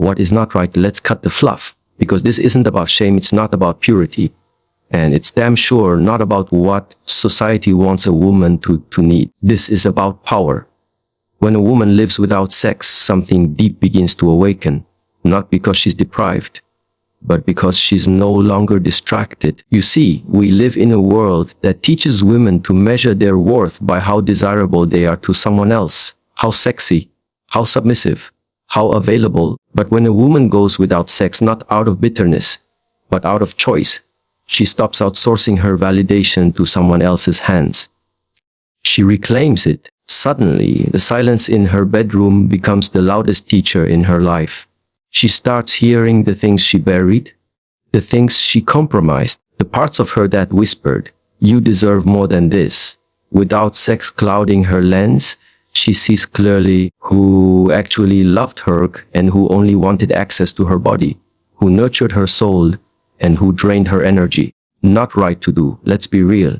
what is not right. Let's cut the fluff, because this isn't about shame, it's not about purity. And it's damn sure not about what society wants a woman to need. This is about power. When a woman lives without sex, something deep begins to awaken, not because she's deprived, but because she's no longer distracted. You see, we live in a world that teaches women to measure their worth by how desirable they are to someone else, how sexy, how submissive, how available. But when a woman goes without sex, not out of bitterness, but out of choice, she stops outsourcing her validation to someone else's hands. She reclaims it. Suddenly, the silence in her bedroom becomes the loudest teacher in her life. She starts hearing the things she buried, the things she compromised, the parts of her that whispered, "You deserve more than this." Without sex clouding her lens, she sees clearly who actually loved her and who only wanted access to her body, who nurtured her soul and who drained her energy. Not right to do, let's be real.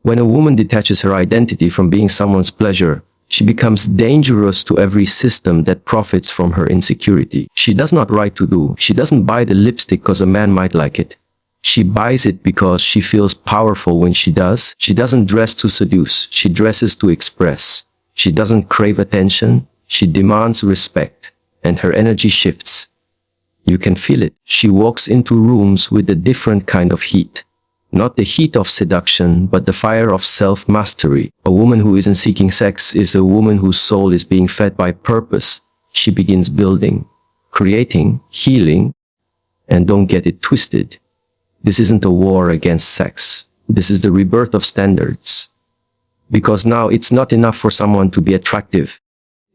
When a woman detaches her identity from being someone's pleasure, she becomes dangerous to every system that profits from her insecurity. She does not right to do. She doesn't buy the lipstick because a man might like it. She buys it because she feels powerful when she does. She doesn't dress to seduce. She dresses to express. She doesn't crave attention. She demands respect, and her energy shifts. You can feel it. She walks into rooms with a different kind of heat. Not the heat of seduction, but the fire of self-mastery. A woman who isn't seeking sex is a woman whose soul is being fed by purpose. She begins building, creating, healing, and don't get it twisted. This isn't a war against sex. This is the rebirth of standards. Because now it's not enough for someone to be attractive.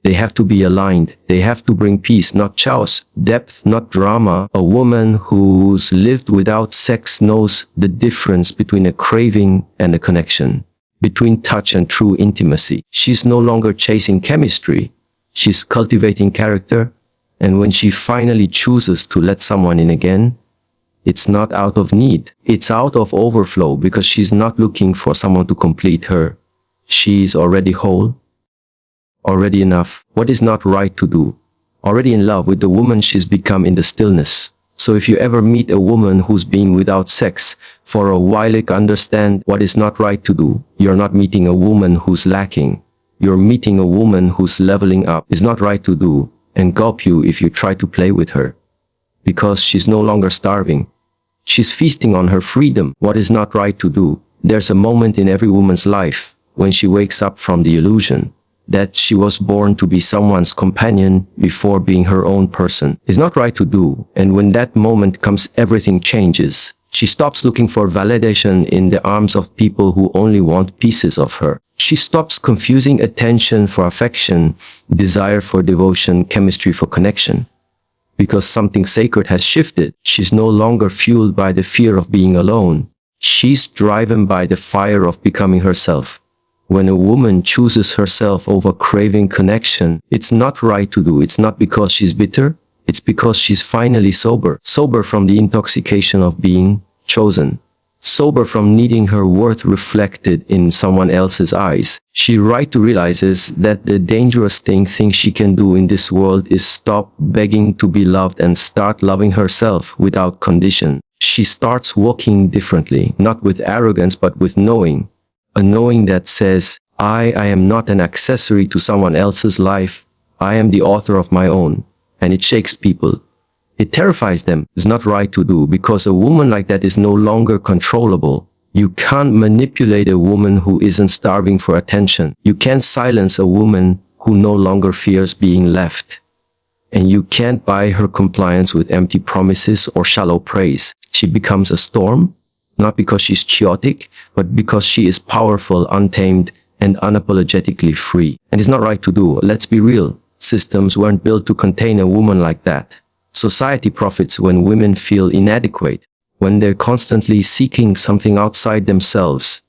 They have to be aligned. They have to bring peace, not chaos, depth, not drama. A woman who's lived without sex knows the difference between a craving and a connection, between touch and true intimacy. She's no longer chasing chemistry. She's cultivating character. And when she finally chooses to let someone in again, it's not out of need. It's out of overflow, because she's not looking for someone to complete her. She's already whole. Already enough. What is not right to do? Already in love with the woman she's become in the stillness. So if you ever meet a woman who's been without sex for a while, understand what is not right to do. You're not meeting a woman who's lacking. You're meeting a woman who's leveling up. Is not right to do, and gulp you if you try to play with her. Because she's no longer starving. She's feasting on her freedom. What is not right to do? There's a moment in every woman's life when she wakes up from the illusion that she was born to be someone's companion before being her own person. Is not right to do, and when that moment comes, everything changes. She stops looking for validation in the arms of people who only want pieces of her. She stops confusing attention for affection, desire for devotion, chemistry for connection. Because something sacred has shifted. She's no longer fueled by the fear of being alone. She's driven by the fire of becoming herself. When a woman chooses herself over craving connection, it's not right to do. It's not because she's bitter. It's because she's finally sober. Sober from the intoxication of being chosen. Sober from needing her worth reflected in someone else's eyes. She realizes that the dangerous thing she can do in this world is stop begging to be loved and start loving herself without condition. She starts walking differently, not with arrogance but with knowing. A knowing that says, I am not an accessory to someone else's life. I am the author of my own. And it shakes people. It terrifies them. It's not right to do, because a woman like that is no longer controllable. You can't manipulate a woman who isn't starving for attention. You can't silence a woman who no longer fears being left. And you can't buy her compliance with empty promises or shallow praise. She becomes a storm. Not because she's chaotic, but because she is powerful, untamed, and unapologetically free. And it's not right to do. Let's be real. Systems weren't built to contain a woman like that. Society profits when women feel inadequate, when they're constantly seeking something outside themselves.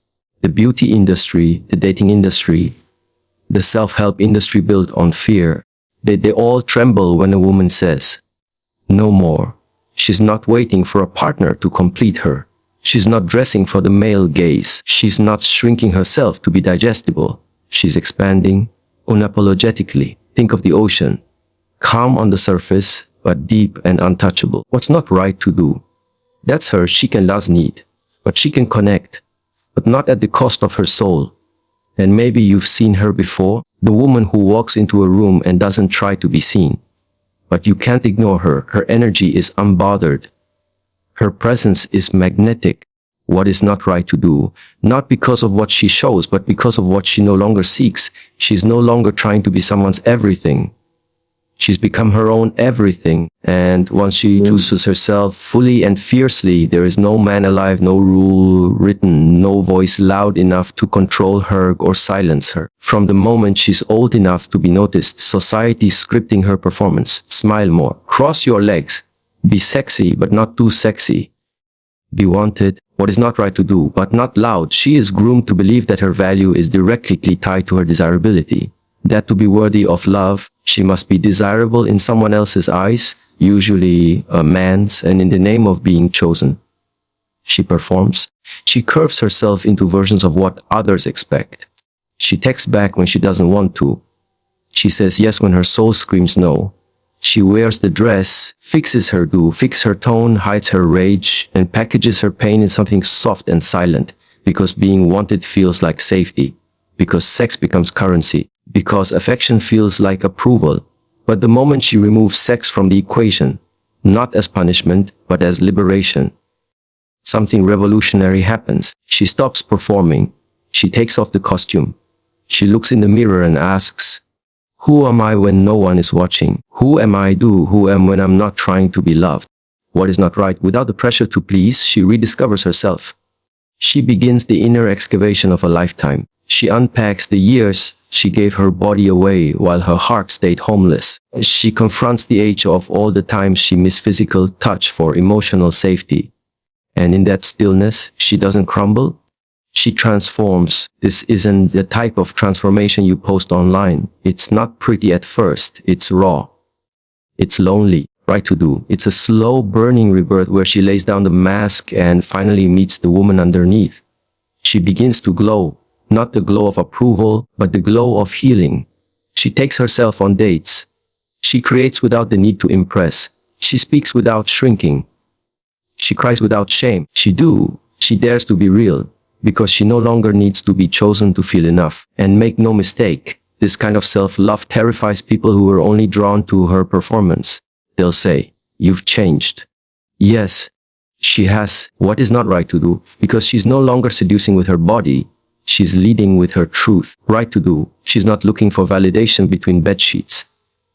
The beauty industry, the dating industry, the self-help industry built on fear. They all tremble when a woman says, no more. She's not waiting for a partner to complete her. She's not dressing for the male gaze. She's not shrinking herself to be digestible. She's expanding unapologetically. Think of the ocean. Calm on the surface, but deep and untouchable. What's not right to do? That's her. She can does need, but she can connect, but not at the cost of her soul. And maybe you've seen her before, the woman who walks into a room and doesn't try to be seen. But you can't ignore her. Her energy is unbothered. Her presence is magnetic. What is not right to do? Not because of what she shows, but because of what she no longer seeks. She's no longer trying to be someone's everything. She's become her own everything. And once she chooses herself fully and fiercely, there is no man alive, no rule written, no voice loud enough to control her or silence her. From the moment she's old enough to be noticed, society scripting her performance. Smile more. Cross your legs. Be sexy, but not too sexy. Be wanted. What is not right to do, but not loud. She is groomed to believe that her value is directly tied to her desirability. That to be worthy of love, she must be desirable in someone else's eyes, usually a man's, and in the name of being chosen. She performs. She curves herself into versions of what others expect. She texts back when she doesn't want to. She says yes when her soul screams no. She wears the dress, fixes her fix her tone, hides her rage, and packages her pain in something soft and silent, because being wanted feels like safety, because sex becomes currency, because affection feels like approval. But the moment she removes sex from the equation, not as punishment, but as liberation, something revolutionary happens. She stops performing. She takes off the costume. She looks in the mirror and asks, who am I when no one is watching? Who am I? Who am when I'm not trying to be loved? What is not right? Without the pressure to please, she rediscovers herself. She begins the inner excavation of a lifetime. She unpacks the years she gave her body away while her heart stayed homeless. She confronts the age of all the times she missed physical touch for emotional safety. And in that stillness, she doesn't crumble. She transforms. This isn't the type of transformation you post online. It's not pretty at first. It's raw. It's lonely. Right to do. It's a slow burning rebirth where she lays down the mask and finally meets the woman underneath. She begins to glow. Not the glow of approval, but the glow of healing. She takes herself on dates. She creates without the need to impress. She speaks without shrinking. She cries without shame. She dares to be real. Because she no longer needs to be chosen to feel enough. And make no mistake, this kind of self-love terrifies people who are only drawn to her performance. They'll say, you've changed. Yes, she has. What is not right to do? Because she's no longer seducing with her body. She's leading with her truth. Right to do. She's not looking for validation between bedsheets.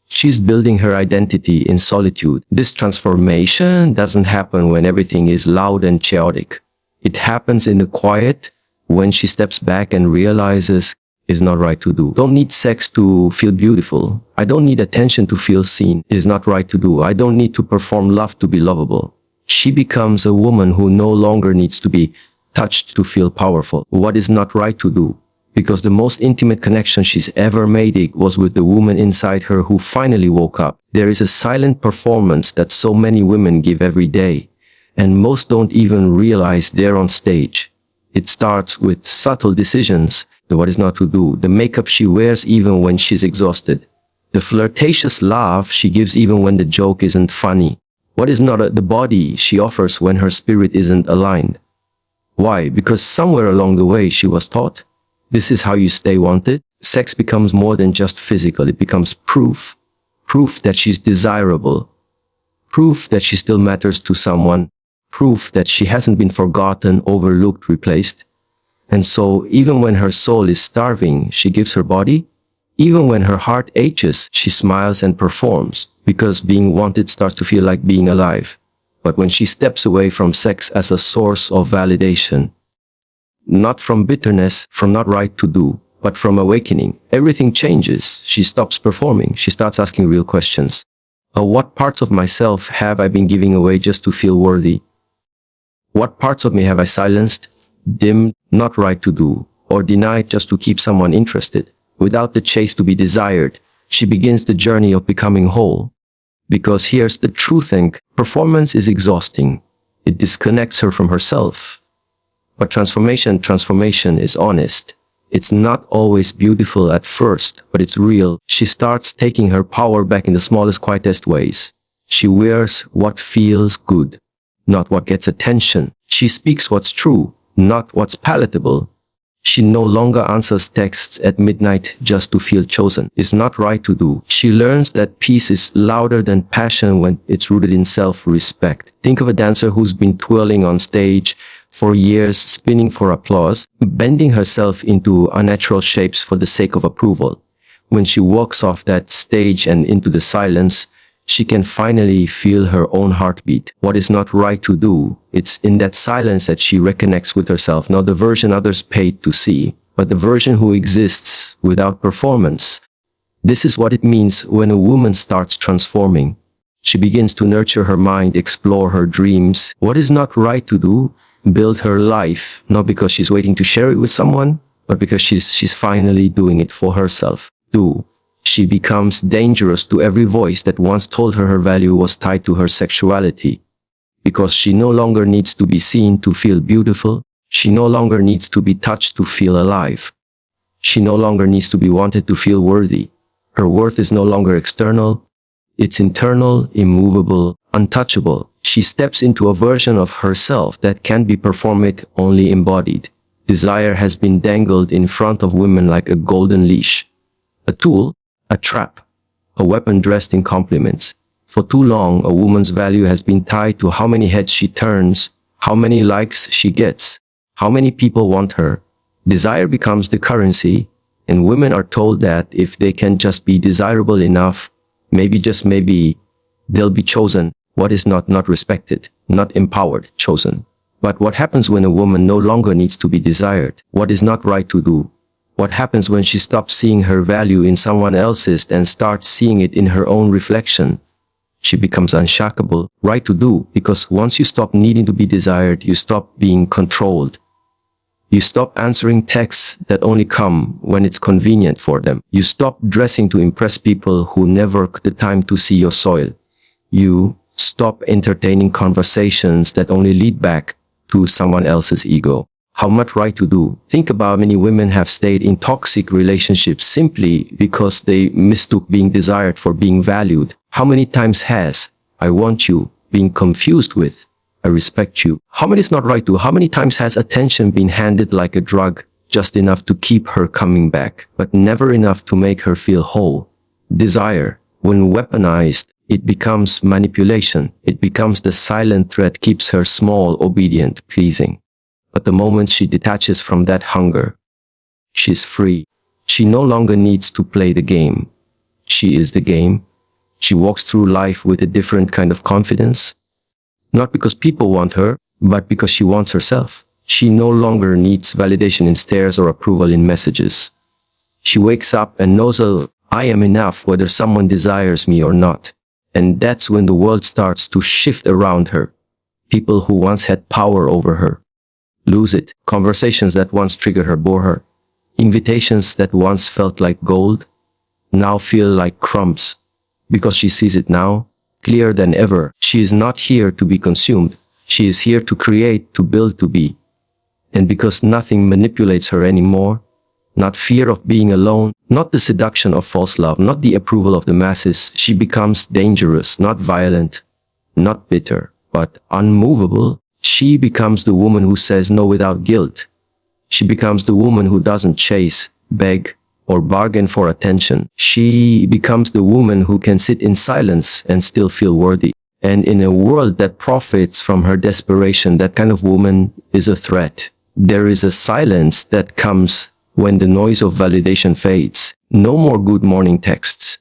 She's building her identity in solitude. This transformation doesn't happen when everything is loud and chaotic. It happens in the quiet, when she steps back and realizes it's not right to do. Don't need sex to feel beautiful. I don't need attention to feel seen. It is not right to do. I don't need to perform love to be lovable. She becomes a woman who no longer needs to be touched to feel powerful. What is not right to do? Because the most intimate connection she's ever made was with the woman inside her who finally woke up. There is a silent performance that so many women give every day. And most don't even realize they're on stage. It starts with subtle decisions, the what is not to do, the makeup she wears even when she's exhausted, the flirtatious laugh she gives even when the joke isn't funny, what is not the body she offers when her spirit isn't aligned. Why? Because somewhere along the way she was taught, this is how you stay wanted. Sex becomes more than just physical, it becomes proof. Proof that she's desirable. Proof that she still matters to someone. Proof that she hasn't been forgotten, overlooked, replaced. And so, even when her soul is starving, she gives her body. Even when her heart aches, she smiles and performs, because being wanted starts to feel like being alive. But when she steps away from sex as a source of validation, not from bitterness, from not right to do, but from awakening, everything changes. She stops performing. She starts asking real questions. What parts of myself have I been giving away just to feel worthy? What parts of me have I silenced, dimmed, not right to do, or denied just to keep someone interested? Without the chase to be desired, she begins the journey of becoming whole. Because here's the true thing, performance is exhausting. It disconnects her from herself. But transformation is honest. It's not always beautiful at first, but it's real. She starts taking her power back in the smallest, quietest ways. She wears what feels good, not what gets attention. She speaks what's true, not what's palatable. She no longer answers texts at midnight just to feel chosen. It's not right to do. She learns that peace is louder than passion when it's rooted in self-respect. Think of a dancer who's been twirling on stage for years, spinning for applause, bending herself into unnatural shapes for the sake of approval. When she walks off that stage and into the silence, she can finally feel her own heartbeat. What is not right to do, it's in that silence that she reconnects with herself, not the version others paid to see, but the version who exists without performance. This is what it means when a woman starts transforming. She begins to nurture her mind, explore her dreams. What is not right to do? Build her life, not because she's waiting to share it with someone, but because she's finally doing it for herself. She becomes dangerous to every voice that once told her her value was tied to her sexuality. Because she no longer needs to be seen to feel beautiful. She no longer needs to be touched to feel alive. She no longer needs to be wanted to feel worthy. Her worth is no longer external. It's internal, immovable, untouchable. She steps into a version of herself that can't be performed, only embodied. Desire has been dangled in front of women like a golden leash. A tool, a trap, a weapon dressed in compliments. For too long, a woman's value has been tied to how many heads she turns, how many likes she gets, how many people want her. Desire becomes the currency, and women are told that if they can just be desirable enough, maybe just maybe, they'll be chosen. What is not respected, not empowered, chosen. But what happens when a woman no longer needs to be desired? What is not right to do? What happens when she stops seeing her value in someone else's and starts seeing it in her own reflection? She becomes unshackable, right to do, because once you stop needing to be desired, you stop being controlled. You stop answering texts that only come when it's convenient for them. You stop dressing to impress people who never took the time to see your soil. You stop entertaining conversations that only lead back to someone else's ego. How much right to do? Think about how many women have stayed in toxic relationships simply because they mistook being desired for being valued. How many times has "I want you" been confused with "I respect you"? How many is not right to? How many times has attention been handed like a drug, just enough to keep her coming back, but never enough to make her feel whole? Desire, when weaponized, it becomes manipulation. It becomes the silent threat keeps her small, obedient, pleasing. But the moment she detaches from that hunger, she's free. She no longer needs to play the game. She is the game. She walks through life with a different kind of confidence. Not because people want her, but because she wants herself. She no longer needs validation in stares or approval in messages. She wakes up and knows, I am enough whether someone desires me or not. And that's when the world starts to shift around her. People who once had power over her lose it. Conversations that once triggered her bore her. Invitations that once felt like gold now feel like crumbs. Because she sees it now, clearer than ever. She is not here to be consumed. She is here to create, to build, to be. And because nothing manipulates her anymore, not fear of being alone, not the seduction of false love, not the approval of the masses, she becomes dangerous, not violent, not bitter, but unmovable. She becomes the woman who says no without guilt. She becomes the woman who doesn't chase, beg, or bargain for attention. She becomes the woman who can sit in silence and still feel worthy. And in a world that profits from her desperation, that kind of woman is a threat. There is a silence that comes when the noise of validation fades. No more good morning texts.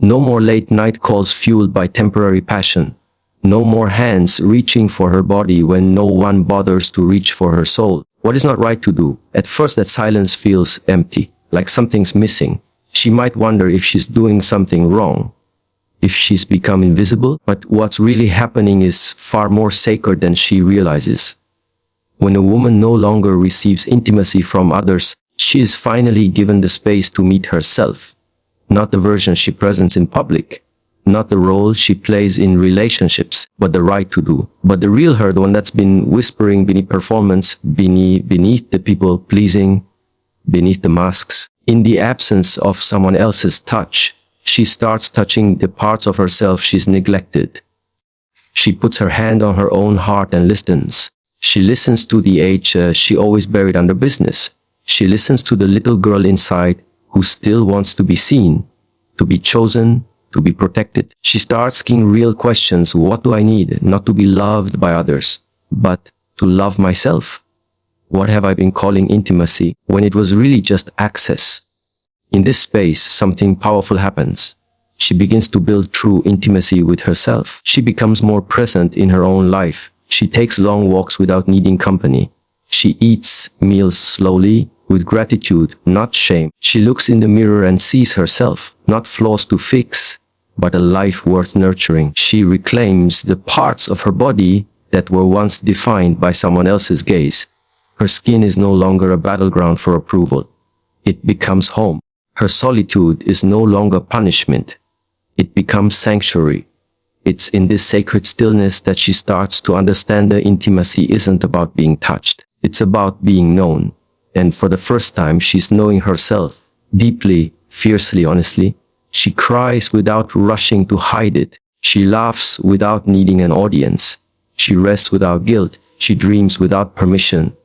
No more late night calls fueled by temporary passion. No more hands reaching for her body when no one bothers to reach for her soul. What is not right to do? At first that silence feels empty, like something's missing. She might wonder if she's doing something wrong, if she's become invisible, but what's really happening is far more sacred than she realizes. When a woman no longer receives intimacy from others, she is finally given the space to meet herself. Not the version she presents in public, not the role she plays in relationships, but the right to do. But the real her, the one that's been whispering beneath performance, beneath the people pleasing, beneath the masks. In the absence of someone else's touch, she starts touching the parts of herself she's neglected. She puts her hand on her own heart and listens. She listens to the age she always buried under business. She listens to the little girl inside who still wants to be seen, to be chosen, to be protected. She starts asking real questions. What do I need? Not to be loved by others, but to love myself. What have I been calling intimacy when it was really just access? In this space, something powerful happens. She begins to build true intimacy with herself. She becomes more present in her own life. She takes long walks without needing company. She eats meals slowly, with gratitude, not shame. She looks in the mirror and sees herself, not flaws to fix, but a life worth nurturing. She reclaims the parts of her body that were once defined by someone else's gaze. Her skin is no longer a battleground for approval. It becomes home. Her solitude is no longer punishment. It becomes sanctuary. It's in this sacred stillness that she starts to understand that intimacy isn't about being touched. It's about being known. And for the first time, she's knowing herself deeply, fiercely, honestly. She cries without rushing to hide it. She laughs without needing an audience. She rests without guilt. She dreams without permission.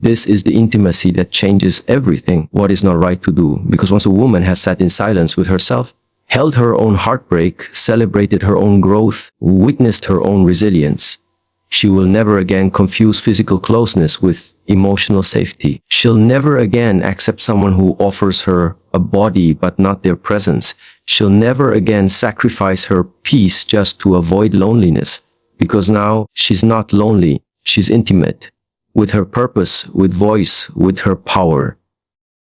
This is the intimacy that changes everything, what is not right to do. Because once a woman has sat in silence with herself, held her own heartbreak, celebrated her own growth, witnessed her own resilience, she will never again confuse physical closeness with emotional safety. She'll never again accept someone who offers her a body but not their presence. She'll never again sacrifice her peace just to avoid loneliness. Because now she's not lonely, she's intimate. With her purpose, with voice, with her power.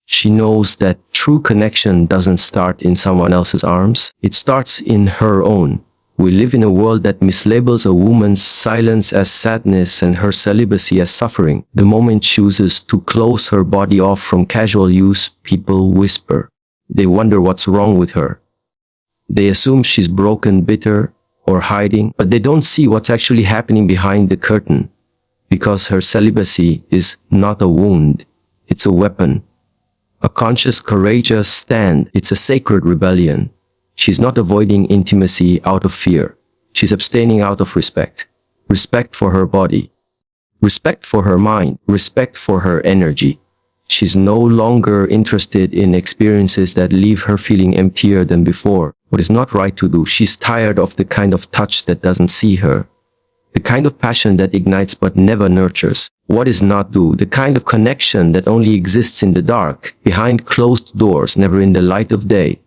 She knows that true connection doesn't start in someone else's arms. It starts in her own. We live in a world that mislabels a woman's silence as sadness and her celibacy as suffering. The moment she chooses to close her body off from casual use, people whisper. They wonder what's wrong with her. They assume she's broken, bitter, or hiding, but they don't see what's actually happening behind the curtain. Because her celibacy is not a wound, it's a weapon. A conscious, courageous stand. It's a sacred rebellion. She's not avoiding intimacy out of fear. She's abstaining out of respect. Respect for her body. Respect for her mind. Respect for her energy. She's no longer interested in experiences that leave her feeling emptier than before. What is not right to do. She's tired of the kind of touch that doesn't see her. The kind of passion that ignites but never nurtures. What is not do? The kind of connection that only exists in the dark, behind closed doors, never in the light of day.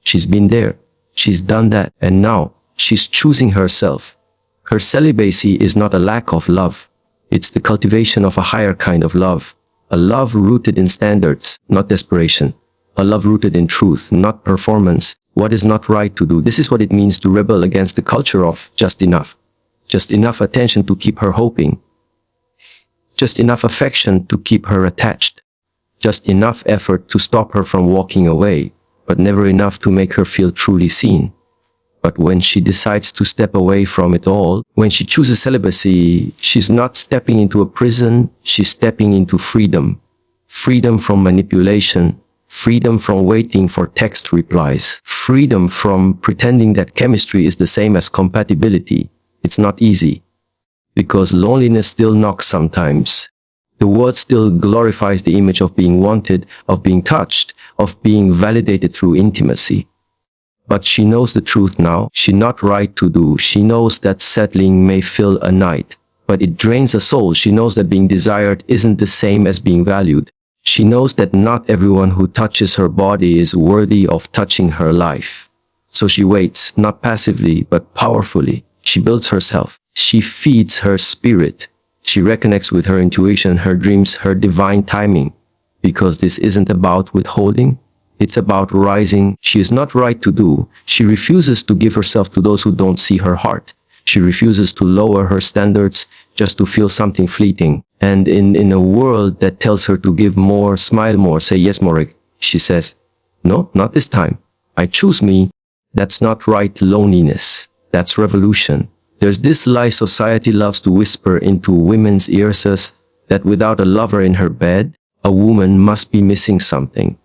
She's been there. She's done that. And now, she's choosing herself. Her celibacy is not a lack of love. It's the cultivation of a higher kind of love. A love rooted in standards, not desperation. A love rooted in truth, not performance. What is not right to do? This is what it means to rebel against the culture of just enough. Just enough attention to keep her hoping. Just enough affection to keep her attached. Just enough effort to stop her from walking away, but never enough to make her feel truly seen. But when she decides to step away from it all, when she chooses celibacy, she's not stepping into a prison, she's stepping into freedom. Freedom from manipulation, freedom from waiting for text replies, freedom from pretending that chemistry is the same as compatibility. It's not easy. Because loneliness still knocks sometimes. The world still glorifies the image of being wanted, of being touched, of being validated through intimacy. But she knows the truth now. She's not right to do. She knows that settling may fill a night, but it drains a soul. She knows that being desired isn't the same as being valued. She knows that not everyone who touches her body is worthy of touching her life. So she waits, not passively, but powerfully. She builds herself. She feeds her spirit. She reconnects with her intuition, her dreams, her divine timing. Because this isn't about withholding. It's about rising. She is not right to do. She refuses to give herself to those who don't see her heart. She refuses to lower her standards just to feel something fleeting. And in a world that tells her to give more, smile more, say yes more, she says, no, not this time. I choose me. That's not right loneliness. That's revolution. There's this lie society loves to whisper into women's ears, that without a lover in her bed, a woman must be missing something.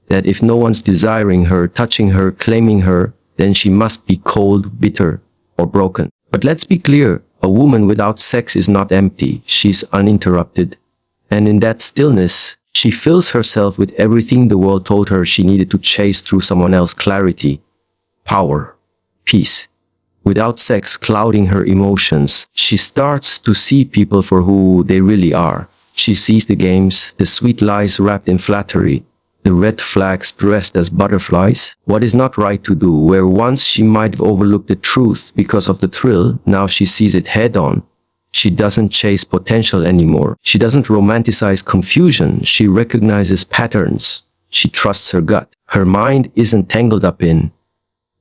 That if no one's desiring her, touching her, claiming her, then she must be cold, bitter, or broken. But let's be clear, a woman without sex is not empty, she's uninterrupted. And in that stillness, she fills herself with everything the world told her she needed to chase through someone else's clarity, power, peace. Without sex clouding her emotions, she starts to see people for who they really are. She sees the games, the sweet lies wrapped in flattery, the red flags dressed as butterflies. What is not right to do, where once she might have overlooked the truth because of the thrill, now she sees it head on. She doesn't chase potential anymore. She doesn't romanticize confusion. She recognizes patterns. She trusts her gut. Her mind isn't tangled up in,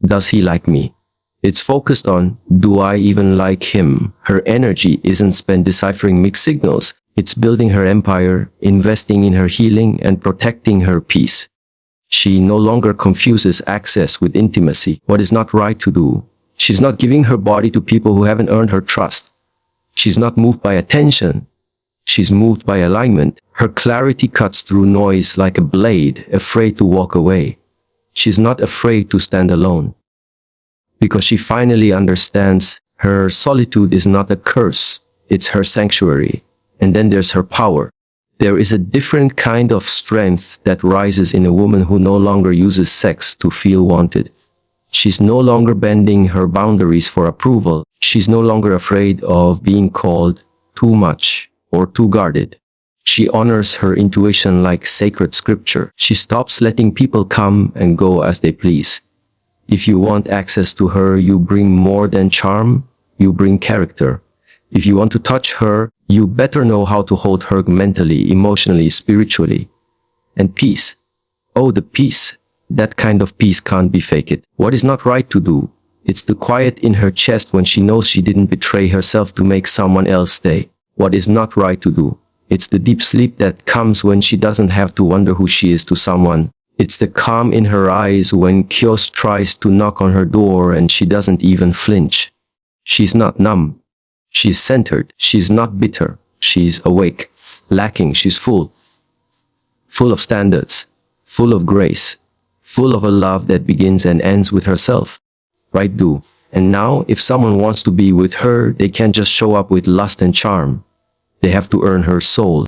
does he like me? It's focused on, do I even like him? Her energy isn't spent deciphering mixed signals. It's building her empire, investing in her healing, and protecting her peace. She no longer confuses access with intimacy. What is not right to do? She's not giving her body to people who haven't earned her trust. She's not moved by attention. She's moved by alignment. Her clarity cuts through noise like a blade, afraid to walk away. She's not afraid to stand alone. Because she finally understands her solitude is not a curse, it's her sanctuary. And then there's her power. There is a different kind of strength that rises in a woman who no longer uses sex to feel wanted. She's no longer bending her boundaries for approval. She's no longer afraid of being called too much or too guarded. She honors her intuition like sacred scripture. She stops letting people come and go as they please. If you want access to her, you bring more than charm, you bring character. If you want to touch her, you better know how to hold her mentally, emotionally, spiritually. And peace. Oh, the peace. That kind of peace can't be faked. What is not right to do? It's the quiet in her chest when she knows she didn't betray herself to make someone else stay. What is not right to do? It's the deep sleep that comes when she doesn't have to wonder who she is to someone. It's the calm in her eyes when chaos tries to knock on her door and she doesn't even flinch. She's not numb. She's centered. She's not bitter. She's awake. Lacking. She's full. Full of standards. Full of grace. Full of a love that begins and ends with herself. Right, do. And now, if someone wants to be with her, they can't just show up with lust and charm. They have to earn her soul.